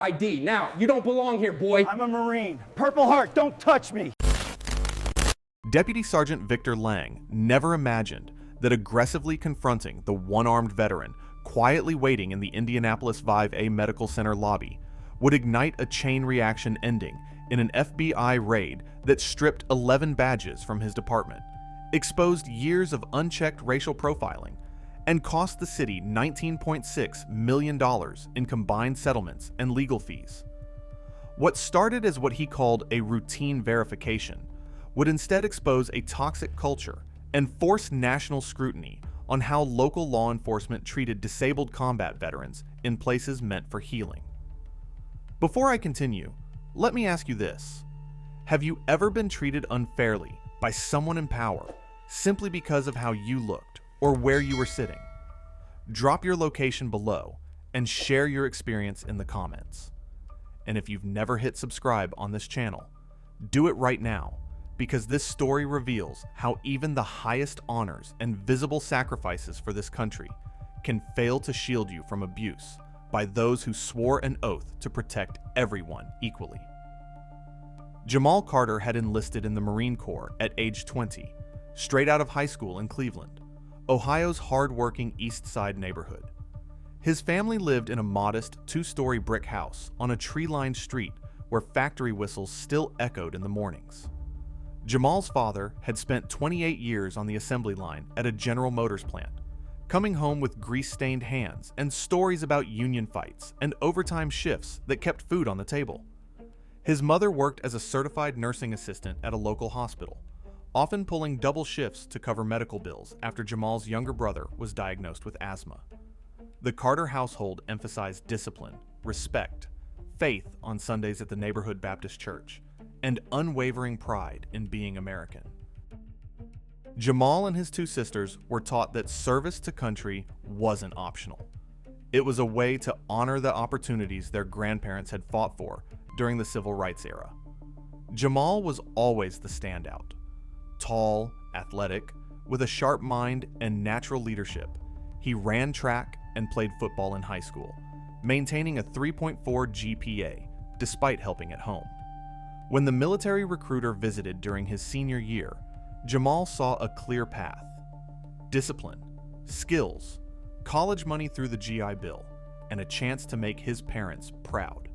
ID. Now, you don't belong here, boy. I'm a Marine. Purple Heart, don't touch me. Deputy Sergeant Victor Lang never imagined that aggressively confronting the one-armed veteran quietly waiting in the Indianapolis 5A Medical Center lobby would ignite a chain reaction ending in an FBI raid that stripped 11 badges from his department, exposed years of unchecked racial profiling, and cost the city $19.6 million in combined settlements and legal fees. What started as what he called a routine verification would instead expose a toxic culture and force national scrutiny on how local law enforcement treated disabled combat veterans in places meant for healing. Before I continue, let me ask you this. Have you ever been treated unfairly by someone in power simply because of how you looked or where you were sitting? Drop your location below and share your experience in the comments. And if you've never hit subscribe on this channel, do it right now, because this story reveals how even the highest honors and visible sacrifices for this country can fail to shield you from abuse by those who swore an oath to protect everyone equally. Jamal Carter had enlisted in the Marine Corps at age 20, straight out of high school in Cleveland, Ohio's hard-working East Side neighborhood. His family lived in a modest two-story brick house on a tree-lined street where factory whistles still echoed in the mornings. Jamal's father had spent 28 years on the assembly line at a General Motors plant, coming home with grease-stained hands and stories about union fights and overtime shifts that kept food on the table. His mother worked as a certified nursing assistant at a local hospital, often pulling double shifts to cover medical bills after Jamal's younger brother was diagnosed with asthma. The Carter household emphasized discipline, respect, faith on Sundays at the neighborhood Baptist church, and unwavering pride in being American. Jamal and his two sisters were taught that service to country wasn't optional. It was a way to honor the opportunities their grandparents had fought for during the civil rights era. Jamal was always the standout. Tall, athletic, with a sharp mind and natural leadership, he ran track and played football in high school, maintaining a 3.4 GPA despite helping at home. When the military recruiter visited during his senior year, Jamal saw a clear path: discipline, skills, college money through the GI Bill, and a chance to make his parents proud.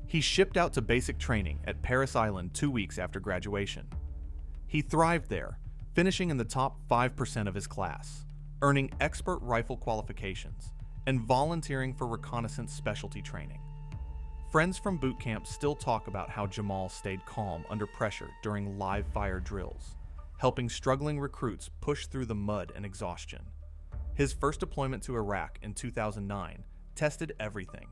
He shipped out to basic training at Parris Island 2 weeks after graduation. He thrived there, finishing in the top 5% of his class, earning expert rifle qualifications, and volunteering for reconnaissance specialty training. Friends from boot camp still talk about how Jamal stayed calm under pressure during live fire drills, helping struggling recruits push through the mud and exhaustion. His first deployment to Iraq in 2009 tested everything.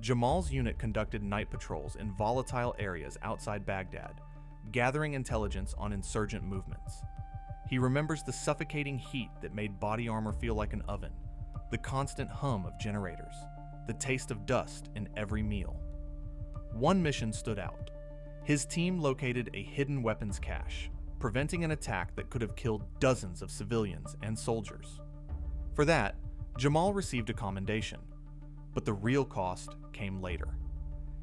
Jamal's unit conducted night patrols in volatile areas outside Baghdad, gathering intelligence on insurgent movements. He remembers the suffocating heat that made body armor feel like an oven, the constant hum of generators, the taste of dust in every meal. One mission stood out. His team located a hidden weapons cache, preventing an attack that could have killed dozens of civilians and soldiers. For that, Jamal received a commendation, but the real cost came later.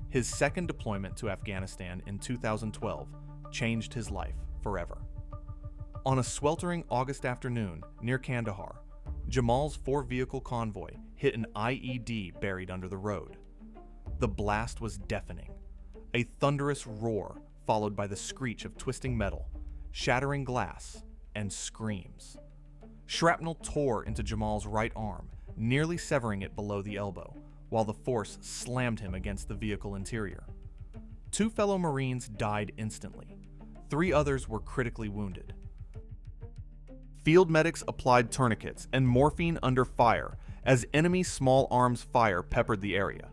His second deployment to Afghanistan in 2012 changed his life forever. On a sweltering August afternoon near Kandahar, Jamal's four-vehicle convoy hit an IED buried under the road. The blast was deafening, a thunderous roar followed by the screech of twisting metal, shattering glass, and screams. Shrapnel tore into Jamal's right arm, nearly severing it below the elbow, while the force slammed him against the vehicle interior. 2 fellow Marines died instantly. 3 others were critically wounded. Field medics applied tourniquets and morphine under fire as enemy small arms fire peppered the area.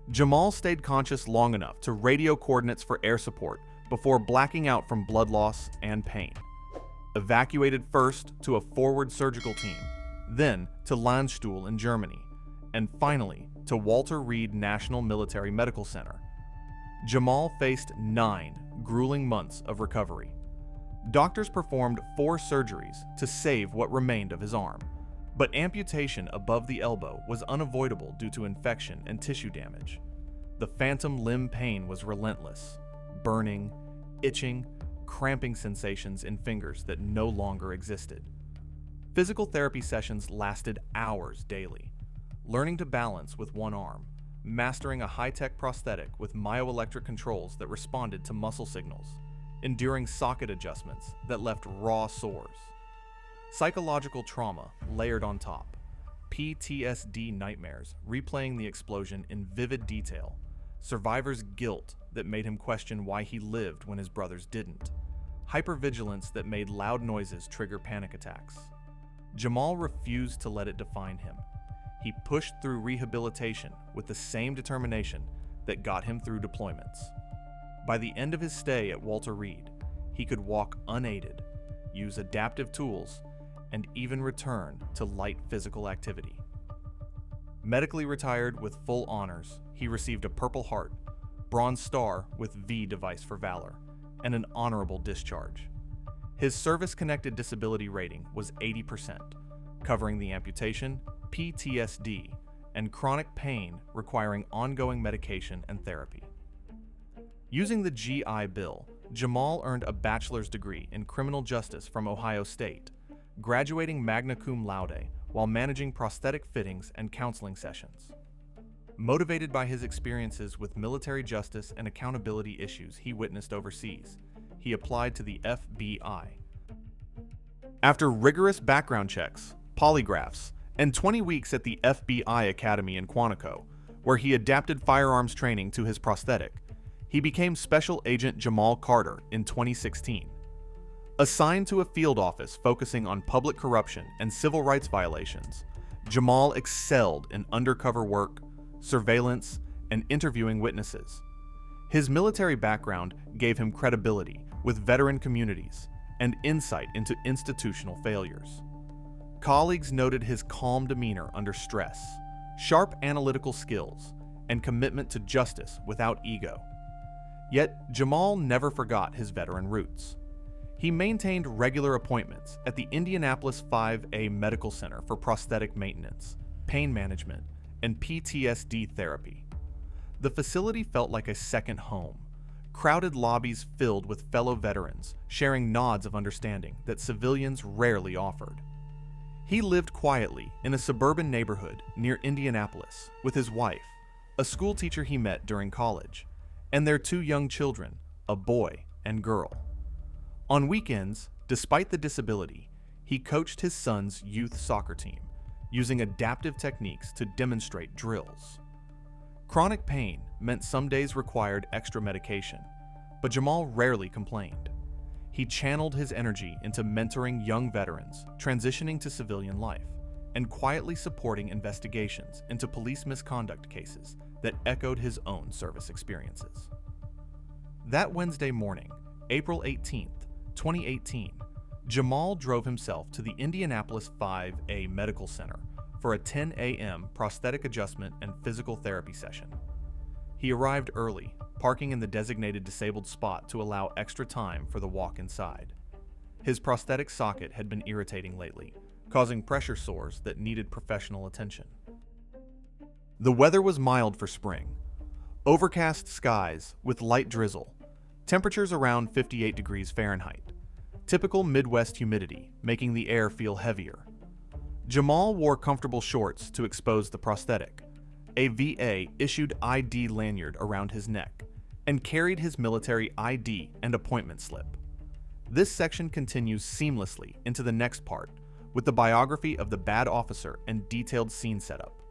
Jamal stayed conscious long enough to radio coordinates for air support before blacking out from blood loss and pain. Evacuated first to a forward surgical team, then to Landstuhl in Germany, and finally to Walter Reed National Military Medical Center. Jamal faced 9 grueling months of recovery. Doctors performed 4 surgeries to save what remained of his arm, but amputation above the elbow was unavoidable due to infection and tissue damage. the phantom limb pain was relentless. Burning, itching, cramping sensations in fingers that no longer existed. Physical therapy sessions lasted hours daily. Learning to balance with one arm, mastering a high-tech prosthetic with myoelectric controls that responded to muscle signals, enduring socket adjustments that left raw sores. Psychological trauma layered on top. PTSD nightmares replaying the explosion in vivid detail. Survivor's guilt that made him question why he lived when his brothers didn't. Hypervigilance that made loud noises trigger panic attacks. Jamal refused to let it define him. He pushed through rehabilitation with the same determination that got him through deployments. By the end of his stay at Walter Reed, he could walk unaided, use adaptive tools, and even return to light physical activity. Medically retired with full honors, he received a Purple Heart, Bronze Star with V device for valor, and an honorable discharge. His service-connected disability rating was 80%, covering the amputation, PTSD, and chronic pain requiring ongoing medication and therapy. Using the GI Bill, Jamal earned a bachelor's degree in criminal justice from Ohio State, graduating magna cum laude while managing prosthetic fittings and counseling sessions. Motivated by his experiences with military justice and accountability issues he witnessed overseas, he applied to the FBI. After rigorous background checks, polygraphs, and 20 weeks at the FBI Academy in Quantico, where he adapted firearms training to his prosthetic, he became Special Agent Jamal Carter in 2016. Assigned to a field office focusing on public corruption and civil rights violations, Jamal excelled in undercover work, surveillance, and interviewing witnesses. His military background gave him credibility with veteran communities and insight into institutional failures. Colleagues noted his calm demeanor under stress, sharp analytical skills, and commitment to justice without ego. Yet, Jamal never forgot his veteran roots. He maintained regular appointments at the Indianapolis 5A Medical Center for prosthetic maintenance, pain management, and PTSD therapy. The facility felt like a second home, crowded lobbies filled with fellow veterans sharing nods of understanding that civilians rarely offered. He lived quietly in a suburban neighborhood near Indianapolis with his wife, a school teacher he met during college, and their 2 young children, a boy and girl. On weekends, despite the disability, he coached his son's youth soccer team, using adaptive techniques to demonstrate drills. Chronic pain meant some days required extra medication, but Jamal rarely complained. He channeled his energy into mentoring young veterans transitioning to civilian life and quietly supporting investigations into police misconduct cases that echoed his own service experiences. That Wednesday morning, April 18th, 2018, Jamal drove himself to the Indianapolis 5A Medical Center for a 10 a.m. prosthetic adjustment and physical therapy session. He arrived early, parking in the designated disabled spot to allow extra time for the walk inside. His prosthetic socket had been irritating lately, causing pressure sores that needed professional attention. The weather was mild for spring. Overcast skies with light drizzle, temperatures around 58 degrees Fahrenheit. Typical Midwest humidity, making the air feel heavier. Jamal wore comfortable shorts to expose the prosthetic, a VA-issued ID lanyard around his neck, and carried his military ID and appointment slip. This section continues seamlessly into the next part, with the biography of the bad officer and detailed scene setup.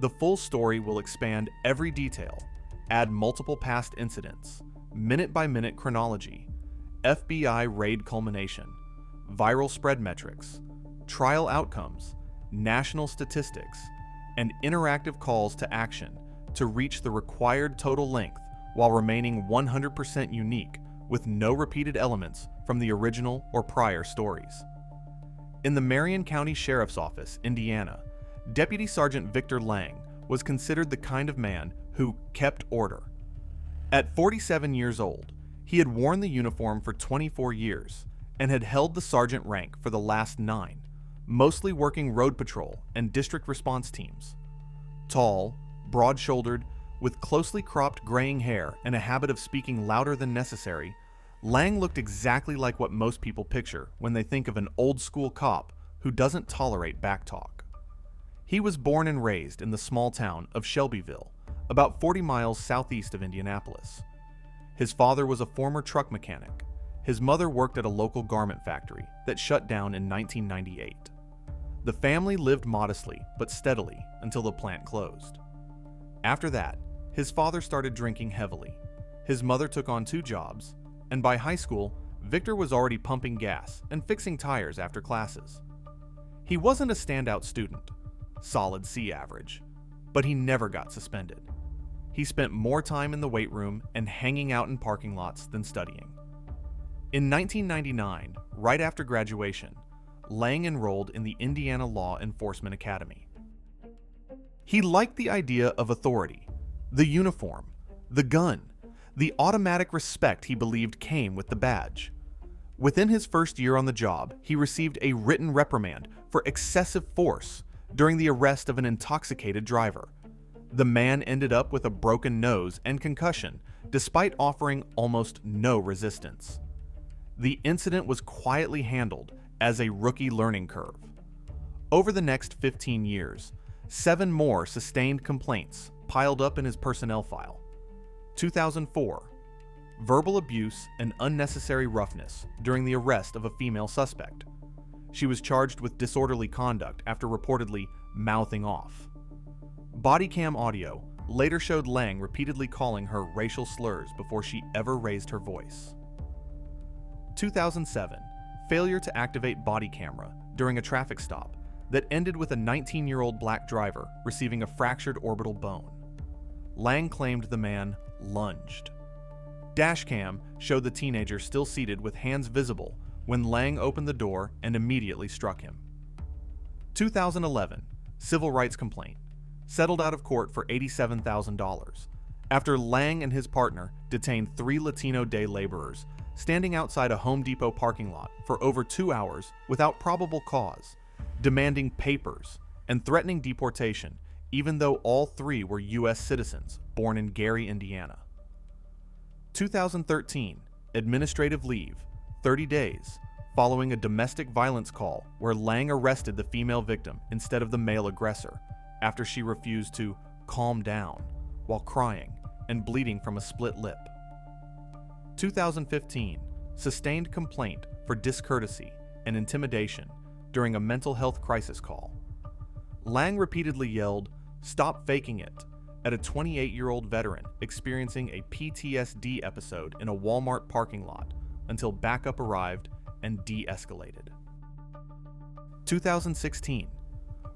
The full story will expand every detail, add multiple past incidents, minute-by-minute chronology, FBI raid culmination, viral spread metrics, trial outcomes, national statistics, and interactive calls to action to reach the required total length while remaining 100% unique with no repeated elements from the original or prior stories. In the Marion County Sheriff's Office, Indiana, Deputy Sergeant Victor Lang was considered the kind of man who kept order. At 47 years old, he had worn the uniform for 24 years and had held the sergeant rank for the last 9, mostly working road patrol and district response teams. Tall, broad-shouldered, With closely cropped graying hair and a habit of speaking louder than necessary, Lang looked exactly like what most people picture when they think of an old-school cop who doesn't tolerate backtalk. He was born and raised in the small town of Shelbyville, about 40 miles southeast of Indianapolis. His father was a former truck mechanic. His mother worked at a local garment factory that shut down in 1998. The family lived modestly but steadily until the plant closed. After that, his father started drinking heavily. His mother took on 2 jobs, and by high school, Victor was already pumping gas and fixing tires after classes. He wasn't a standout student, solid C average, but he never got suspended. He spent more time in the weight room and hanging out in parking lots than studying. In 1999, right after graduation, Lang enrolled in the Indiana Law Enforcement Academy. He liked the idea of authority, the uniform, the gun, the automatic respect he believed came with the badge. Within his first year on the job, he received a written reprimand for excessive force during the arrest of an intoxicated driver. The man ended up with a broken nose and concussion, despite offering almost no resistance. The incident was quietly handled as a rookie learning curve. Over the next 15 years, 7 more sustained complaints piled up in his personnel file. 2004, verbal abuse and unnecessary roughness during the arrest of a female suspect. She was charged with disorderly conduct after reportedly mouthing off. Bodycam audio later showed Lang repeatedly calling her racial slurs before she ever raised her voice. 2007, failure to activate body camera during a traffic stop that ended with a 19-year-old black driver receiving a fractured orbital bone. Lang claimed the man lunged. Dashcam showed the teenager still seated with hands visible when Lang opened the door and immediately struck him. 2011, civil rights complaint, settled out of court for $87,000 after Lang and his partner detained 3 Latino day laborers standing outside a Home Depot parking lot for over 2 hours without probable cause, demanding papers and threatening deportation, even though all 3 were U.S. citizens born in Gary, Indiana. 2013, administrative leave, 30 days, following a domestic violence call where Lang arrested the female victim instead of the male aggressor after she refused to calm down while crying and bleeding from a split lip. 2015, sustained complaint for discourtesy and intimidation during a mental health crisis call. Lang repeatedly yelled, "Stop faking it," at a 28-year-old veteran experiencing a PTSD episode in a Walmart parking lot until backup arrived and de-escalated. 2016,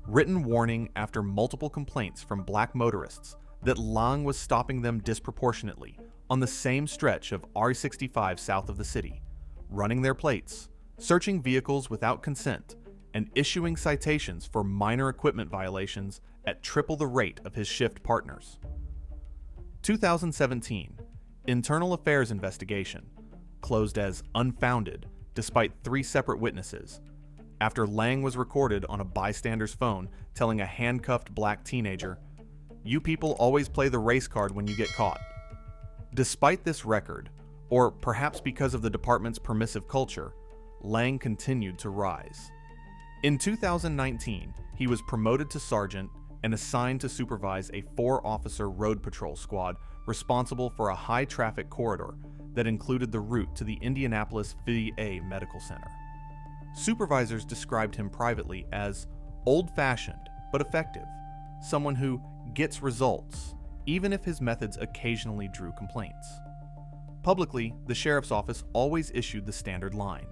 written warning after multiple complaints from black motorists that Lang was stopping them disproportionately on the same stretch of R65 south of the city, running their plates, searching vehicles without consent, and issuing citations for minor equipment violations at triple the rate of his shift partners. 2017, internal affairs investigation, closed as unfounded despite 3 separate witnesses, after Lang was recorded on a bystander's phone telling a handcuffed black teenager, "You people always play the race card when you get caught." Despite this record, or perhaps because of the department's permissive culture, Lang continued to rise. In 2019, he was promoted to sergeant and assigned to supervise a 4-officer road patrol squad responsible for a high-traffic corridor that included the route to the Indianapolis VA Medical Center. Supervisors described him privately as old-fashioned but effective, someone who gets results, even if his methods occasionally drew complaints. Publicly, the sheriff's office always issued the standard line: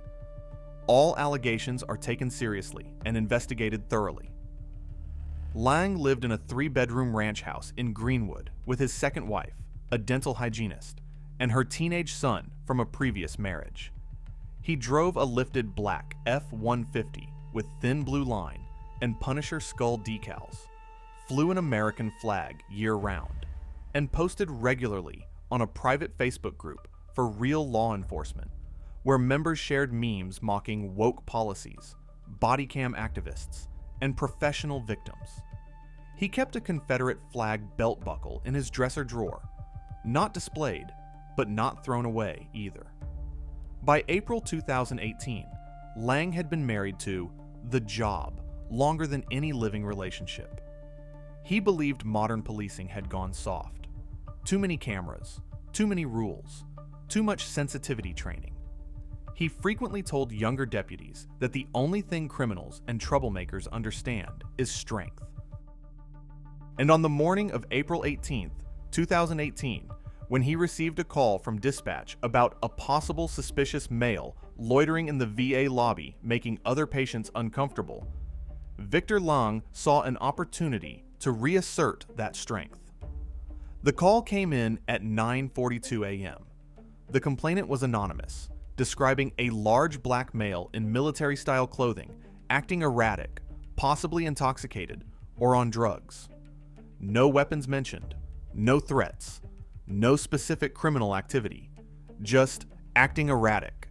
all allegations are taken seriously and investigated thoroughly. Lang lived in a 3-bedroom ranch house in Greenwood with his second wife, a dental hygienist, and her teenage son from a previous marriage. He drove a lifted black F-150 with thin blue line and Punisher skull decals, flew an American flag year-round, and posted regularly on a private Facebook group for real law enforcement, where members shared memes mocking woke policies, bodycam activists, and professional victims. He kept a Confederate flag belt buckle in his dresser drawer, not displayed, but not thrown away either. By April 2018, Lang had been married to the job longer than any living relationship. He believed modern policing had gone soft. Too many cameras, too many rules, too much sensitivity training. He frequently told younger deputies that the only thing criminals and troublemakers understand is strength. And on the morning of April 18, 2018, when he received a call from dispatch about a possible suspicious male loitering in the VA lobby making other patients uncomfortable, Victor Lang saw an opportunity to reassert that strength. The call came in at 9:42 a.m. The complainant was anonymous, describing a large black male in military-style clothing acting erratic, possibly intoxicated, or on drugs. No weapons mentioned, no threats, no specific criminal activity, just acting erratic.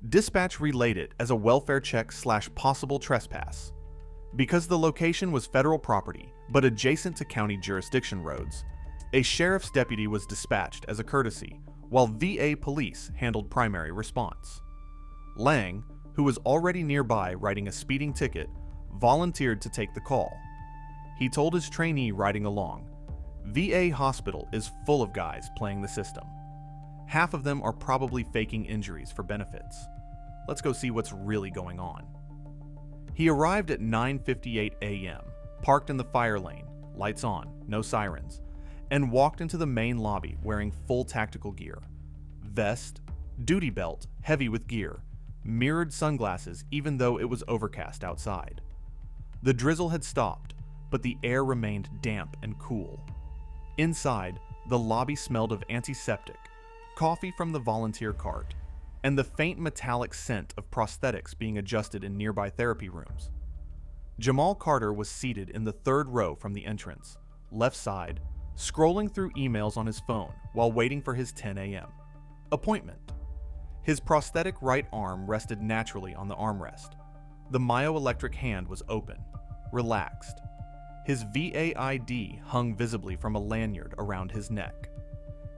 Dispatch relayed it as a welfare check / possible trespass. Because the location was federal property, but adjacent to county jurisdiction roads, a sheriff's deputy was dispatched as a courtesy, while VA police handled primary response. Lang, who was already nearby writing a speeding ticket, volunteered to take the call. He told his trainee riding along, "VA hospital is full of guys playing the system. Half of them are probably faking injuries for benefits. Let's go see what's really going on." He arrived at 9:58 a.m., parked in the fire lane, lights on, no sirens, and walked into the main lobby wearing full tactical gear. Vest, duty belt, heavy with gear, mirrored sunglasses even though it was overcast outside. The drizzle had stopped, but the air remained damp and cool. Inside, the lobby smelled of antiseptic, coffee from the volunteer cart, and the faint metallic scent of prosthetics being adjusted in nearby therapy rooms. Jamal Carter was seated in the third row from the entrance, left side, scrolling through emails on his phone while waiting for his 10 a.m. appointment. His prosthetic right arm rested naturally on the armrest. The myoelectric hand was open, relaxed. His VA ID hung visibly from a lanyard around his neck.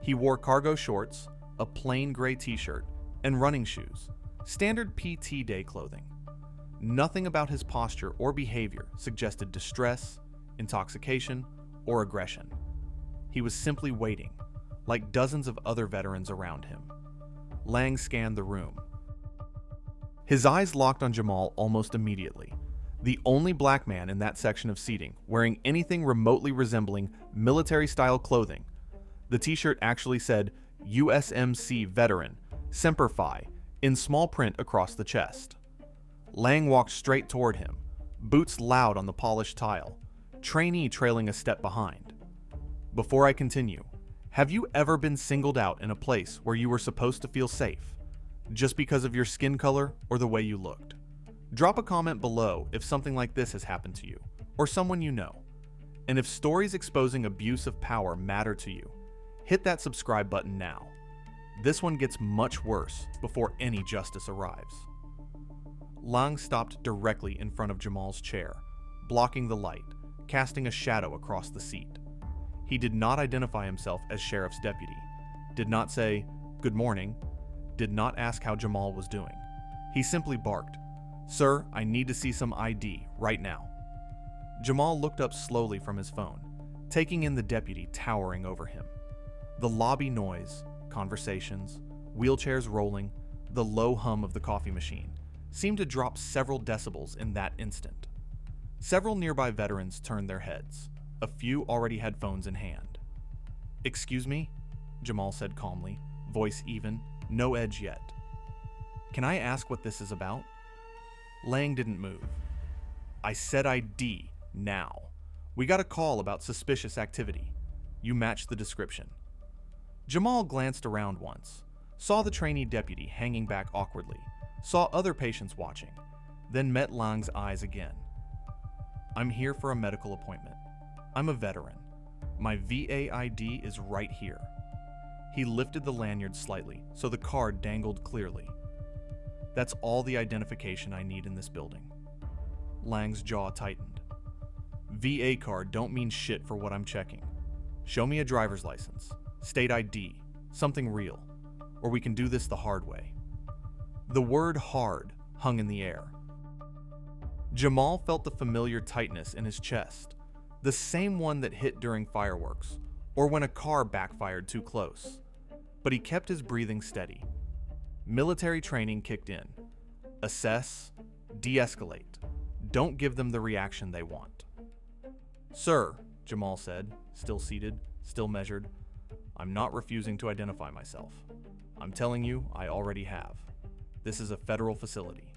He wore cargo shorts, a plain gray t-shirt, and running shoes, standard PT day clothing. Nothing about his posture or behavior suggested distress, intoxication, or aggression. He was simply waiting, like dozens of other veterans around him. Lang scanned the room. His eyes locked on Jamal almost immediately, the only black man in that section of seating wearing anything remotely resembling military-style clothing. The t-shirt actually said USMC Veteran, Semper Fi, in small print across the chest. Lang walked straight toward him, boots loud on the polished tile, trainee trailing a step behind. "Before I continue, have you ever been singled out in a place where you were supposed to feel safe, just because of your skin color or the way you looked? Drop a comment below if something like this has happened to you, or someone you know. And if stories exposing abuse of power matter to you, hit that subscribe button now. This one gets much worse before any justice arrives." Lang stopped directly in front of Jamal's chair, blocking the light, casting a shadow across the seat. He did not identify himself as sheriff's deputy, did not say, "Good morning," did not ask how Jamal was doing. He simply barked, "Sir, I need to see some ID right now." Jamal looked up slowly from his phone, taking in the deputy towering over him. The lobby noise, conversations, wheelchairs rolling, the low hum of the coffee machine seemed to drop several decibels in that instant. Several nearby veterans turned their heads. A few already had phones in hand. "Excuse me?" Jamal said calmly, voice even, no edge yet. "Can I ask what this is about?" Lang didn't move. "I said ID, now. We got a call about suspicious activity. You match the description." Jamal glanced around once, saw the trainee deputy hanging back awkwardly, saw other patients watching, then met Lang's eyes again. "I'm here for a medical appointment. I'm a veteran. My VA ID is right here." He lifted the lanyard slightly so the card dangled clearly. "That's all the identification I need in this building." Lang's jaw tightened. VA card don't mean shit for what I'm checking. Show me a driver's license, state ID, something real, or we can do this the hard way. The word hard hung in the air. Jamal felt the familiar tightness in his chest, the same one that hit during fireworks, or when a car backfired too close. But he kept his breathing steady. Military training kicked in. Assess, de-escalate. Don't give them the reaction they want. Sir, Jamal said, still seated, still measured, I'm not refusing to identify myself. I'm telling you, I already have. This is a federal facility.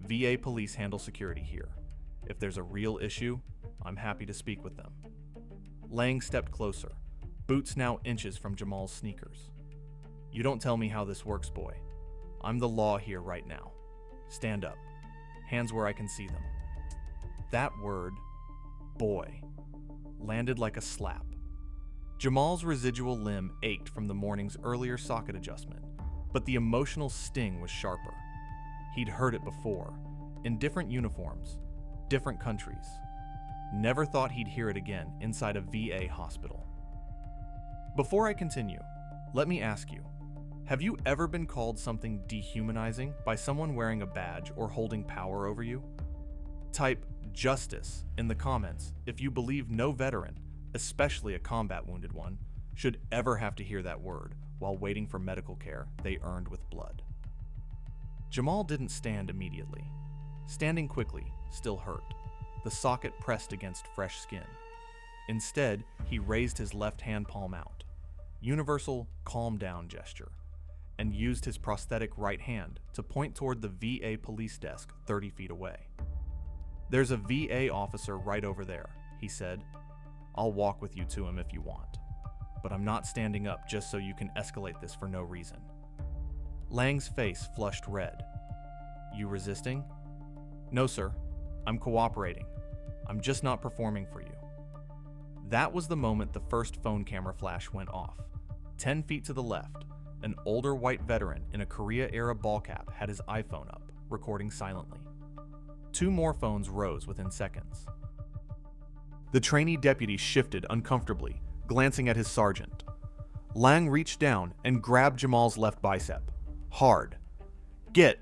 VA police handle security here. If there's a real issue, I'm happy to speak with them. Lang stepped closer, boots now inches from Jamal's sneakers. You don't tell me how this works, boy. I'm the law here right now. Stand up. Hands where I can see them. That word, boy, landed like a slap. Jamal's residual limb ached from the morning's earlier socket adjustment, but the emotional sting was sharper. He'd heard it before, in different uniforms, different countries. Never thought he'd hear it again inside a VA hospital. Before I continue, let me ask you, have you ever been called something dehumanizing by someone wearing a badge or holding power over you? Type justice in the comments if you believe no veteran, especially a combat wounded one, should ever have to hear that word while waiting for medical care they earned with blood. Jamal didn't stand immediately. Standing quickly still hurt, the socket pressed against fresh skin. Instead, he raised his left hand palm out, universal calm down gesture, and used his prosthetic right hand to point toward the VA police desk 30 feet away. There's a VA officer right over there, he said. I'll walk with you to him if you want, but I'm not standing up just so you can escalate this for no reason. Lang's face flushed red. You resisting? No, sir. I'm cooperating. I'm just not performing for you. That was the moment the first phone camera flash went off. 10 feet to the left, an older white veteran in a Korea-era ball cap had his iPhone up, recording silently. 2 more phones rose within seconds. The trainee deputy shifted uncomfortably, glancing at his sergeant. Lang reached down and grabbed Jamal's left bicep. Hard. Get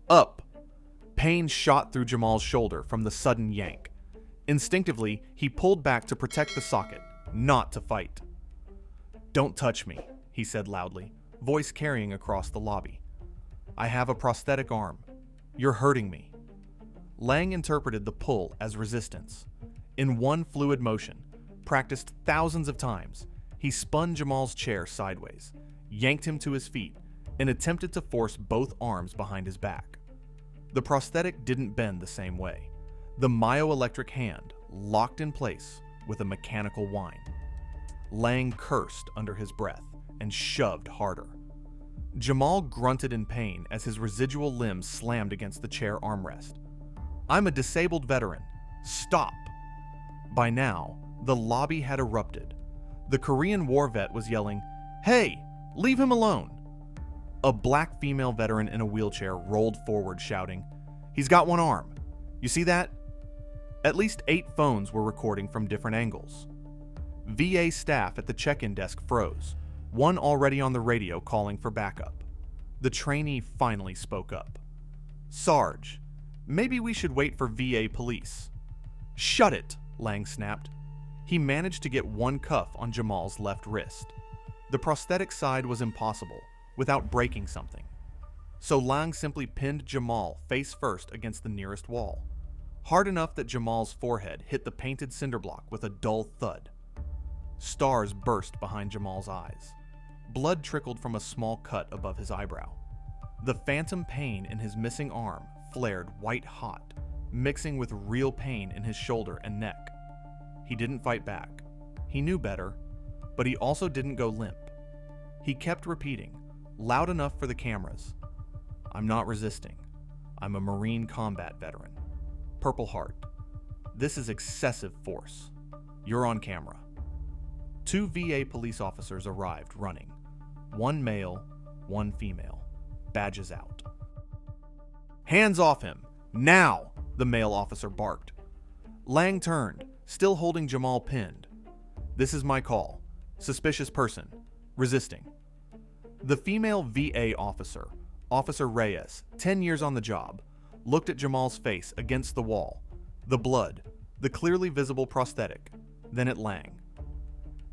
up! Pain shot through Jamal's shoulder from the sudden yank. Instinctively, he pulled back to protect the socket, not to fight. Don't touch me, he said loudly, voice carrying across the lobby. I have a prosthetic arm. You're hurting me. Lang interpreted the pull as resistance. In one fluid motion, practiced thousands of times, he spun Jamal's chair sideways, yanked him to his feet, and attempted to force both arms behind his back. The prosthetic didn't bend the same way. The myoelectric hand locked in place with a mechanical whine. Lang cursed under his breath and shoved harder. Jamal grunted in pain as his residual limb slammed against the chair armrest. I'm a disabled veteran. Stop! By now, the lobby had erupted. The Korean war vet was yelling, Hey, leave him alone! A black female veteran in a wheelchair rolled forward shouting, He's got one arm. You see that? At least 8 phones were recording from different angles. VA staff at the check-in desk froze, one already on the radio calling for backup. The trainee finally spoke up. Sarge, maybe we should wait for VA police. Shut it, Lang snapped. He managed to get one cuff on Jamal's left wrist. The prosthetic side was impossible, without breaking something. So Lang simply pinned Jamal face first against the nearest wall, hard enough that Jamal's forehead hit the painted cinder block with a dull thud. Stars burst behind Jamal's eyes. Blood trickled from a small cut above his eyebrow. The phantom pain in his missing arm flared white hot, mixing with real pain in his shoulder and neck. He didn't fight back. He knew better, but he also didn't go limp. He kept repeating, loud enough for the cameras, I'm not resisting. I'm a Marine combat veteran. Purple Heart. This is excessive force. You're on camera. 2 VA police officers arrived running. 1 male, 1 female. Badges out. Hands off him! Now! The male officer barked. Lang turned, still holding Jamal pinned. "This is my call. Suspicious person. Resisting." The female VA officer, Officer Reyes, 10 years on the job, looked at Jamal's face against the wall, the blood, the clearly visible prosthetic, then at Lang.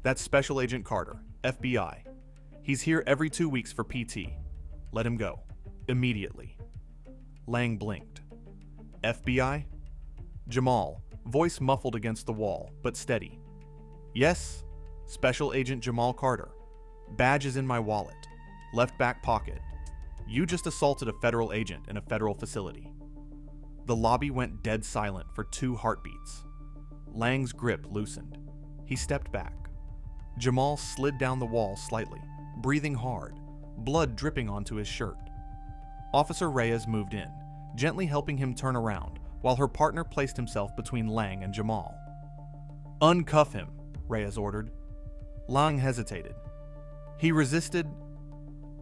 "That's Special Agent Carter, FBI. He's here every 2 weeks for PT. Let him go. Immediately." Lang blinked. "FBI?" Jamal, voice muffled against the wall, but steady. "Yes, Special Agent Jamal Carter. Badge is in my wallet. Left back pocket. You just assaulted a federal agent in a federal facility." The lobby went dead silent for 2 heartbeats. Lang's grip loosened. He stepped back. Jamal slid down the wall slightly, breathing hard, blood dripping onto his shirt. Officer Reyes moved in, gently helping him turn around, while her partner placed himself between Lang and Jamal. "Uncuff him," Reyes ordered. Lang hesitated. He resisted.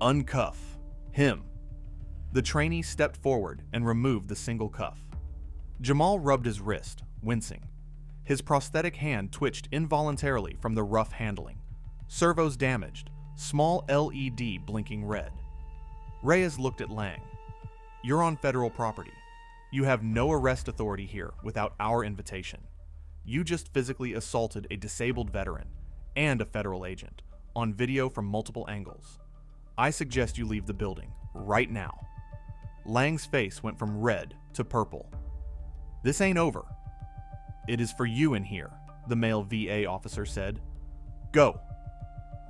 "Uncuff. Him." The trainee stepped forward and removed the single cuff. Jamal rubbed his wrist, wincing. His prosthetic hand twitched involuntarily from the rough handling. Servos damaged, small LED blinking red. Reyes looked at Lang. "You're on federal property. You have no arrest authority here without our invitation. You just physically assaulted a disabled veteran and a federal agent on video from multiple angles. I suggest you leave the building right now." Lang's face went from red to purple. "This ain't over." "It is for you in here," the male VA officer said. "Go."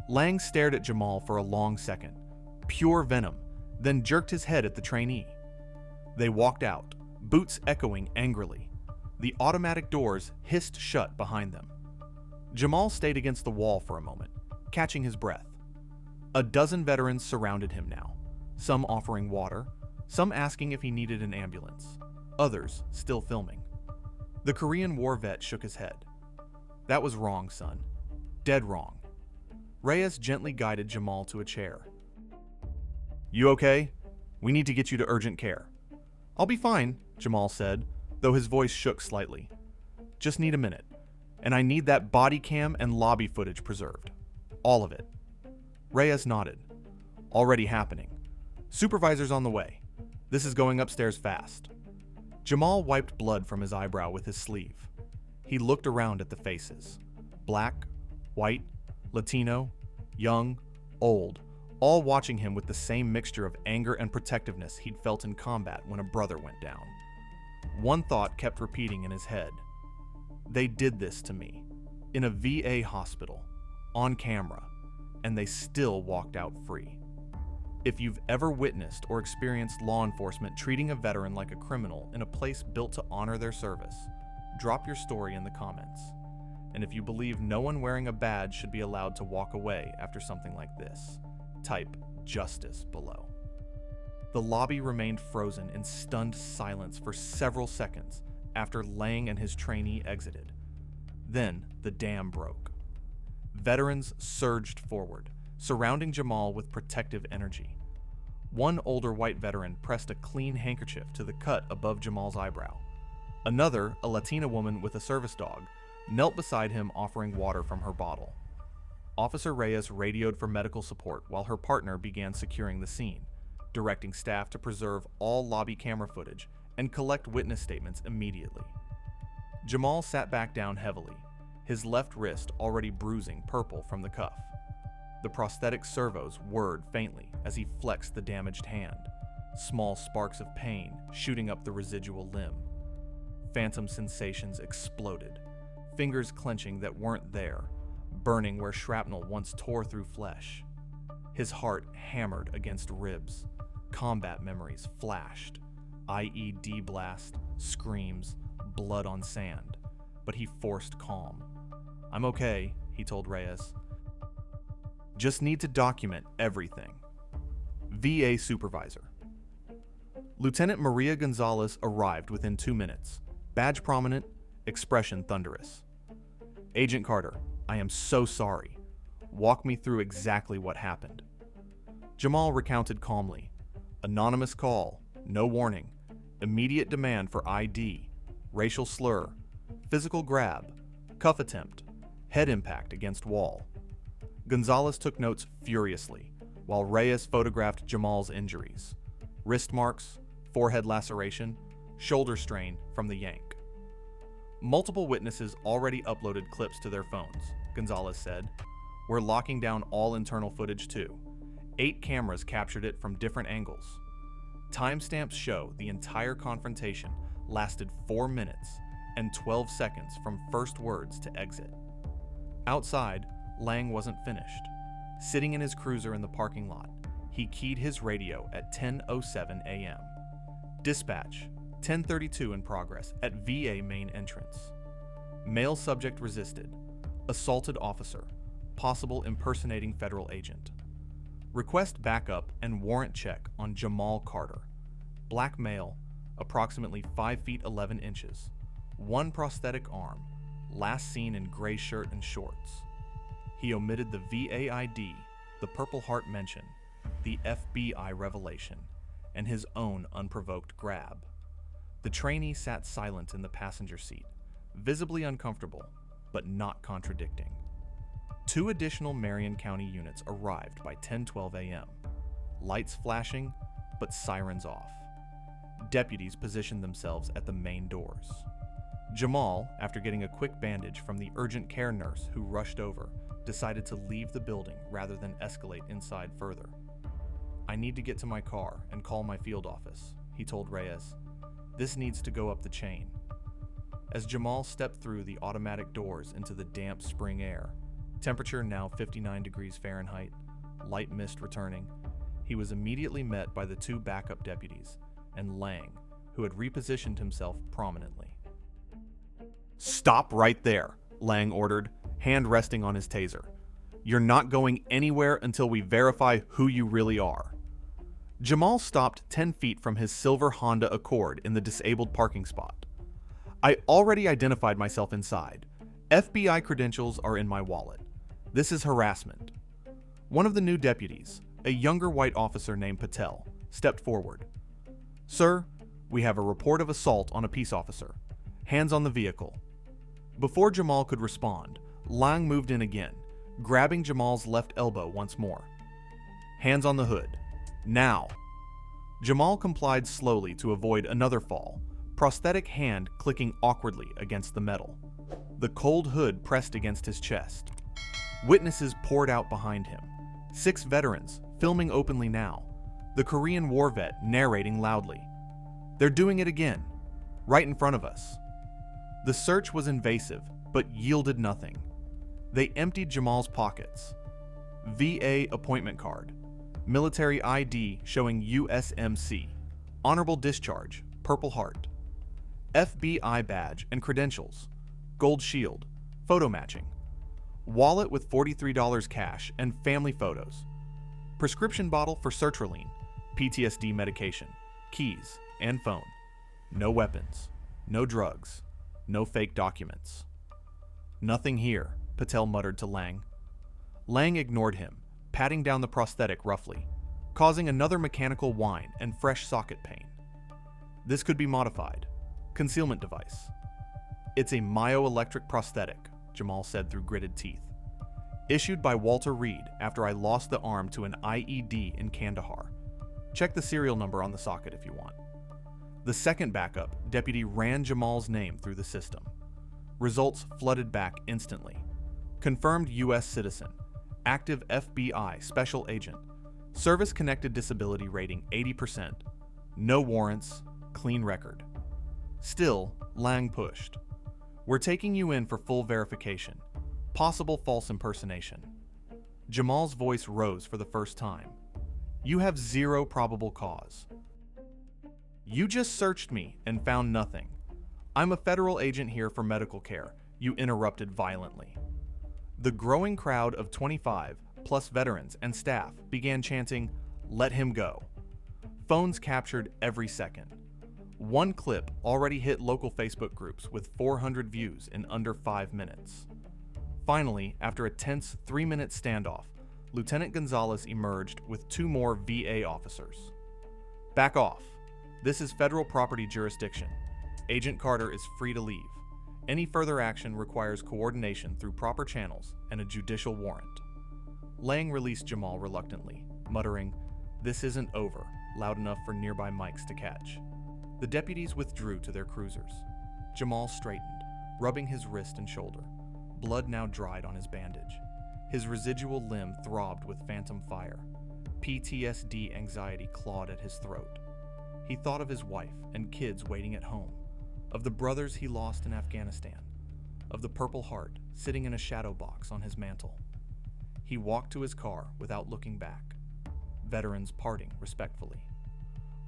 Lang stared at Jamal for a long second, pure venom, then jerked his head at the trainee. They walked out, boots echoing angrily. The automatic doors hissed shut behind them. Jamal stayed against the wall for a moment, catching his breath. A dozen veterans surrounded him now, some offering water, some asking if he needed an ambulance, others still filming. The Korean War vet shook his head. "That was wrong, son. Dead wrong." Reyes gently guided Jamal to a chair. "You okay? We need to get you to urgent care." "I'll be fine," Jamal said, though his voice shook slightly. "Just need a minute, and I need that body cam and lobby footage preserved. All of it." Reyes nodded. "Already happening. Supervisor's on the way. This is going upstairs fast." Jamal wiped blood from his eyebrow with his sleeve. He looked around at the faces. Black, white, Latino, young, old, all watching him with the same mixture of anger and protectiveness he'd felt in combat when a brother went down. One thought kept repeating in his head. They did this to me, in a VA hospital, on camera, and they still walked out free. If you've ever witnessed or experienced law enforcement treating a veteran like a criminal in a place built to honor their service, drop your story in the comments. And if you believe no one wearing a badge should be allowed to walk away after something like this, type justice below. The lobby remained frozen in stunned silence for several seconds after Lang and his trainee exited. Then the dam broke. Veterans surged forward, surrounding Jamal with protective energy. One older white veteran pressed a clean handkerchief to the cut above Jamal's eyebrow. Another, a Latina woman with a service dog, knelt beside him offering water from her bottle. Officer Reyes radioed for medical support while her partner began securing the scene, directing staff to preserve all lobby camera footage and collect witness statements immediately. Jamal sat back down heavily, his left wrist already bruising purple from the cuff. The prosthetic servos whirred faintly as he flexed the damaged hand, small sparks of pain shooting up the residual limb. Phantom sensations exploded, fingers clenching that weren't there, burning where shrapnel once tore through flesh. His heart hammered against ribs. Combat memories flashed. IED blast, screams, blood on sand. But he forced calm. "I'm okay," he told Reyes. "Just need to document everything." VA Supervisor. Lieutenant Maria Gonzalez arrived within 2 minutes, badge prominent, expression thunderous. "Agent Carter, I am so sorry. Walk me through exactly what happened." Jamal recounted calmly. Anonymous call, no warning, immediate demand for ID, racial slur, physical grab, cuff attempt, head impact against wall. Gonzalez took notes furiously, while Reyes photographed Jamal's injuries: wrist marks, forehead laceration, shoulder strain from the yank. Multiple witnesses already uploaded clips to their phones, Gonzalez said. We're locking down all internal footage too. 8 cameras captured it from different angles. Timestamps show the entire confrontation lasted 4 minutes and 12 seconds from first words to exit. Outside, Lang wasn't finished. Sitting in his cruiser in the parking lot, he keyed his radio at 10:07 a.m. Dispatch, 10:32 in progress at VA main entrance. Male subject resisted. Assaulted officer. Possible impersonating federal agent. Request backup and warrant check on Jamal Carter. Black male, approximately 5 feet 11 inches. 1 prosthetic arm. Last seen in gray shirt and shorts. He omitted the VA ID, the Purple Heart mention, the FBI revelation, and his own unprovoked grab. The trainee sat silent in the passenger seat, visibly uncomfortable, but not contradicting. 2 additional Marion County units arrived by 10:12 a.m. Lights flashing, but sirens off. Deputies positioned themselves at the main doors. Jamal, after getting a quick bandage from the urgent care nurse who rushed over, decided to leave the building rather than escalate inside further. I need to get to my car and call my field office, he told Reyes. This needs to go up the chain. As Jamal stepped through the automatic doors into the damp spring air, temperature now 59 degrees Fahrenheit, light mist returning, he was immediately met by the 2 backup deputies and Lang, who had repositioned himself prominently. Stop right there, Lang ordered, hand resting on his taser. You're not going anywhere until we verify who you really are. Jamal stopped 10 feet from his silver Honda Accord in the disabled parking spot. I already identified myself inside. FBI credentials are in my wallet. This is harassment. One of the new deputies, a younger white officer named Patel, stepped forward. Sir, we have a report of assault on a peace officer. Hands on the vehicle. Before Jamal could respond, Lang moved in again, grabbing Jamal's left elbow once more. Hands on the hood. Now. Jamal complied slowly to avoid another fall, prosthetic hand clicking awkwardly against the metal. The cold hood pressed against his chest. Witnesses poured out behind him. 6 veterans, filming openly now. The Korean War vet narrating loudly. They're doing it again, right in front of us. The search was invasive, but yielded nothing. They emptied Jamal's pockets. VA appointment card. Military ID showing USMC. Honorable discharge, Purple Heart. FBI badge and credentials. Gold shield. Photo matching. Wallet with $43 cash and family photos. Prescription bottle for sertraline. PTSD medication. Keys and phone. No weapons. No drugs. No fake documents. Nothing here, Patel muttered to Lang. Lang ignored him, patting down the prosthetic roughly, causing another mechanical whine and fresh socket pain. This could be modified. Concealment device. It's a myoelectric prosthetic, Jamal said through gritted teeth. Issued by Walter Reed after I lost the arm to an IED in Kandahar. Check the serial number on the socket if you want. The second backup deputy ran Jamal's name through the system. Results flooded back instantly. Confirmed U.S. citizen. Active FBI special agent. Service-connected disability rating 80%. No warrants. Clean record. Still, Lang pushed. We're taking you in for full verification. Possible false impersonation. Jamal's voice rose for the first time. You have 0 probable cause. You just searched me and found nothing. I'm a federal agent here for medical care, you interrupted violently. The growing crowd of 25, plus veterans and staff, began chanting, "Let him go." Phones captured every second. One clip already hit local Facebook groups with 400 views in under 5 minutes. Finally, after a tense 3-minute standoff, Lieutenant Gonzalez emerged with 2 more VA officers. Back off. This is federal property jurisdiction. Agent Carter is free to leave. Any further action requires coordination through proper channels and a judicial warrant. Lang released Jamal reluctantly, muttering, "This isn't over," loud enough for nearby mics to catch. The deputies withdrew to their cruisers. Jamal straightened, rubbing his wrist and shoulder. Blood now dried on his bandage. His residual limb throbbed with phantom fire. PTSD anxiety clawed at his throat. He thought of his wife and kids waiting at home, of the brothers he lost in Afghanistan, of the Purple Heart sitting in a shadow box on his mantle. He walked to his car without looking back, veterans parting respectfully.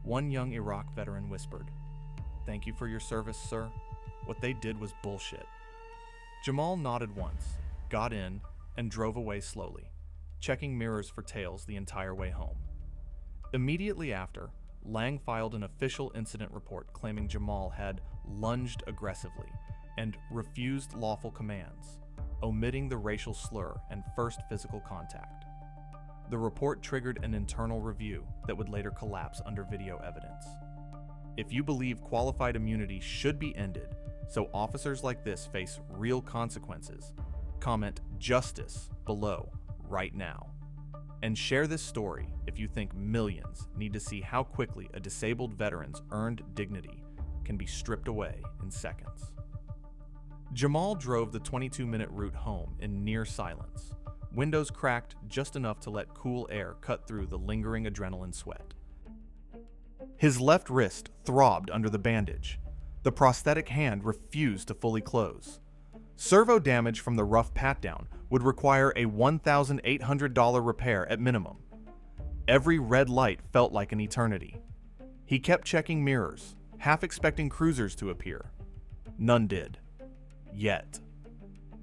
One young Iraq veteran whispered, "Thank you for your service, sir. What they did was bullshit." Jamal nodded once, got in, and drove away slowly, checking mirrors for tails the entire way home. Immediately after, Lang filed an official incident report claiming Jamal had lunged aggressively and refused lawful commands, omitting the racial slur and first physical contact. The report triggered an internal review that would later collapse under video evidence. If you believe qualified immunity should be ended so officers like this face real consequences, comment "justice" below right now. And share this story if you think millions need to see how quickly a disabled veteran's earned dignity can be stripped away in seconds. Jamal drove the 22-minute route home in near silence, windows cracked just enough to let cool air cut through the lingering adrenaline sweat. His left wrist throbbed under the bandage. The prosthetic hand refused to fully close. Servo damage from the rough pat-down would require a $1,800 repair at minimum. Every red light felt like an eternity. He kept checking mirrors, half expecting cruisers to appear. None did. Yet.